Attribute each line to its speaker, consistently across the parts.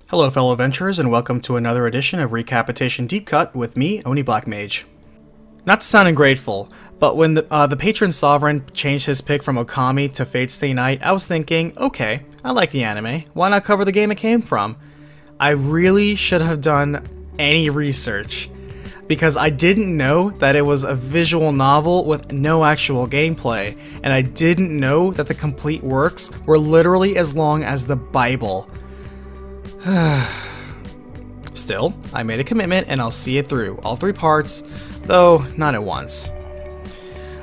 Speaker 1: Hello fellow adventurers, and welcome to another edition of RECAPitation Deep Cut with me, Oni Black Mage. Not to sound ungrateful, but when the Patron Sovereign changed his pick from Okami to Fate Stay Night, I was thinking, okay, I like the anime, why not cover the game it came from? I really should have done any research, because I didn't know that it was a visual novel with no actual gameplay, and I didn't know that the complete works were literally as long as the Bible. Still, I made a commitment and I'll see it through, all 3 parts, though not at once.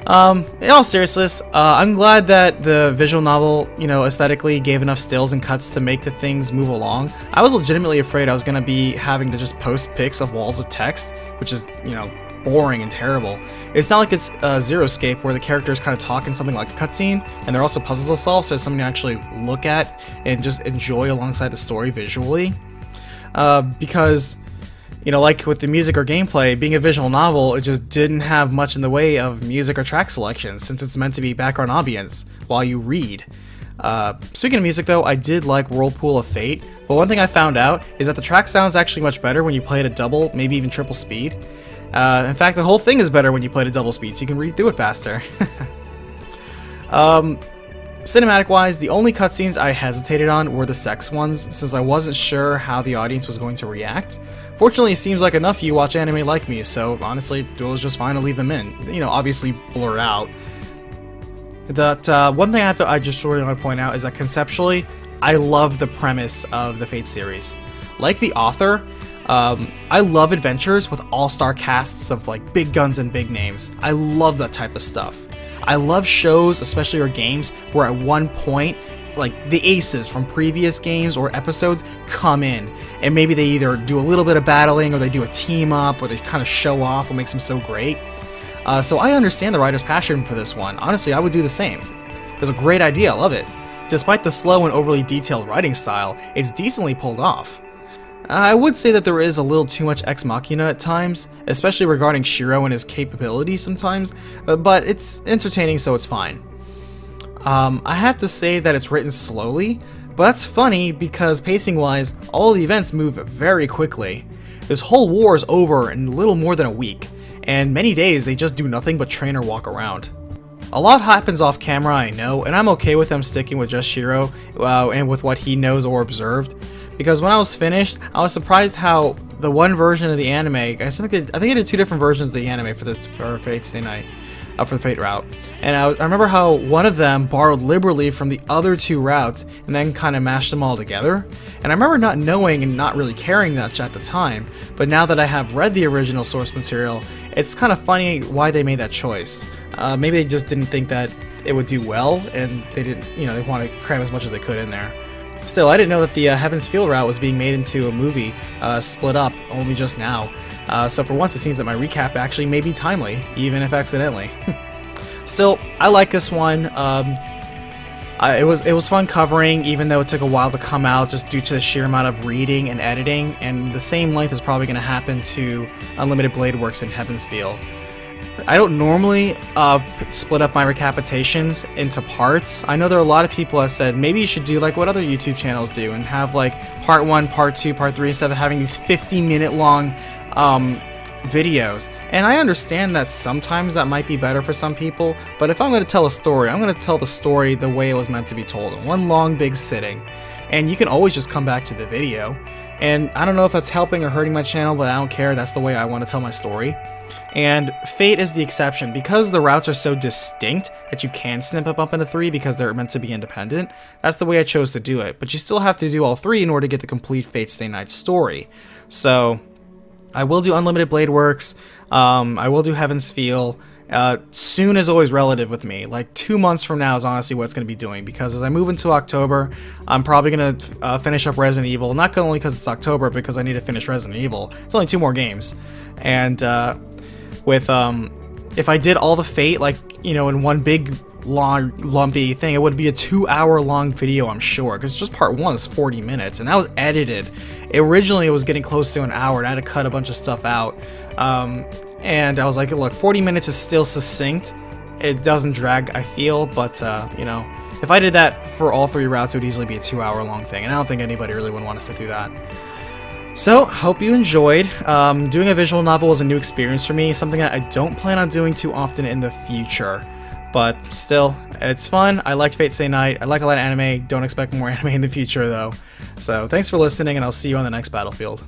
Speaker 1: In all seriousness, I'm glad that the visual novel, aesthetically gave enough stills and cuts to make the things move along. I was legitimately afraid I was going to be having to just post pics of walls of text, which is, boring and terrible. It's not like it's Zero-Escape where the characters kind of talk in something like a cutscene, and they're also puzzles to solve, so it's something to actually look at and just enjoy alongside the story visually. Because, like with the music or gameplay, being a visual novel, it just didn't have much in the way of music or track selection, since it's meant to be background ambience while you read. Speaking of music though, I did like Whirlpool of Fate, but one thing I found out is that the track sounds actually much better when you play it at double, maybe even triple speed. In fact, the whole thing is better when you play it at double speed, so you can read through it faster. Cinematic-wise, the only cutscenes I hesitated on were the sex ones, since I wasn't sure how the audience was going to react. Fortunately, it seems like enough of you watch anime like me, so honestly, it was just fine to leave them in. Obviously blur out. One thing I just really want to point out is that conceptually, I love the premise of the Fate series. Like the author, I love adventures with all-star casts of like big guns and big names. I love that type of stuff. I love shows, especially or games, where at one point, like the aces from previous games or episodes come in, and maybe they either do a little bit of battling, or they do a team up, or they kind of show off what makes them so great. So I understand the writer's passion for this one. Honestly, I would do the same. It's a great idea, I love it. Despite the slow and overly detailed writing style, it's decently pulled off. I would say that there is a little too much ex machina at times, especially regarding Shiro and his capabilities sometimes, but it's entertaining, so it's fine. I have to say that it's written slowly, but that's funny because pacing-wise, all the events move very quickly. This whole war is over in a little more than a week, and many days they just do nothing but train or walk around. A lot happens off camera, I know, and I'm okay with them sticking with just Shiro and with what he knows or observed. Because when I was finished, I was surprised how the one version of the anime, I think I did 2 different versions of the anime for Fate Stay Night, for the Fate route, and I remember how one of them borrowed liberally from the other 2 routes and then kind of mashed them all together. And I remember not knowing and not really caring much at the time, but now that I have read the original source material, it's kind of funny why they made that choice. Maybe they just didn't think that it would do well, and they didn't, they want to cram as much as they could in there. Still, I didn't know that the Heaven's Feel route was being made into a movie, split up only just now. So for once it seems that my recap actually may be timely, even if accidentally. Still, I like this one. It was fun covering, even though it took a while to come out just due to the sheer amount of reading and editing, and the same length is probably going to happen to Unlimited Blade Works in Heaven's Feel. I don't normally split up my recapitations into parts. I know there are a lot of people that said maybe you should do like what other YouTube channels do and have like part 1, part 2, part 3 instead of having these 50-minute long videos. And I understand that sometimes that might be better for some people, but if I'm going to tell a story, I'm going to tell the story the way it was meant to be told, in one long big sitting. And you can always just come back to the video. And I don't know if that's helping or hurting my channel, but I don't care. That's the way I want to tell my story. And Fate is the exception. Because the routes are so distinct that you can snip them up into 3 because they're meant to be independent, that's the way I chose to do it. But you still have to do all 3 in order to get the complete Fate Stay Night story. So I will do Unlimited Blade Works, I will do Heaven's Feel. Soon is always relative with me. Like 2 months from now is honestly what it's going to be doing, because as I move into October, I'm probably going to finish up Resident Evil, not only because it's October, because I need to finish Resident Evil. It's only 2 more games. And if I did all the Fate, like, in one big, long, lumpy thing, it would be a 2-hour-long video, I'm sure, because just part 1 is 40 minutes, and that was edited. Originally, it was getting close to an hour, and I had to cut a bunch of stuff out. And I was like, look, 40 minutes is still succinct. It doesn't drag, I feel, but, if I did that for all 3 routes, it would easily be a 2-hour long thing, and I don't think anybody really would want to sit through that. So, hope you enjoyed. Doing a visual novel was a new experience for me, something that I don't plan on doing too often in the future. But still, it's fun. I liked Fate Stay Night. I like a lot of anime. Don't expect more anime in the future, though. So, thanks for listening, and I'll see you on the next battlefield.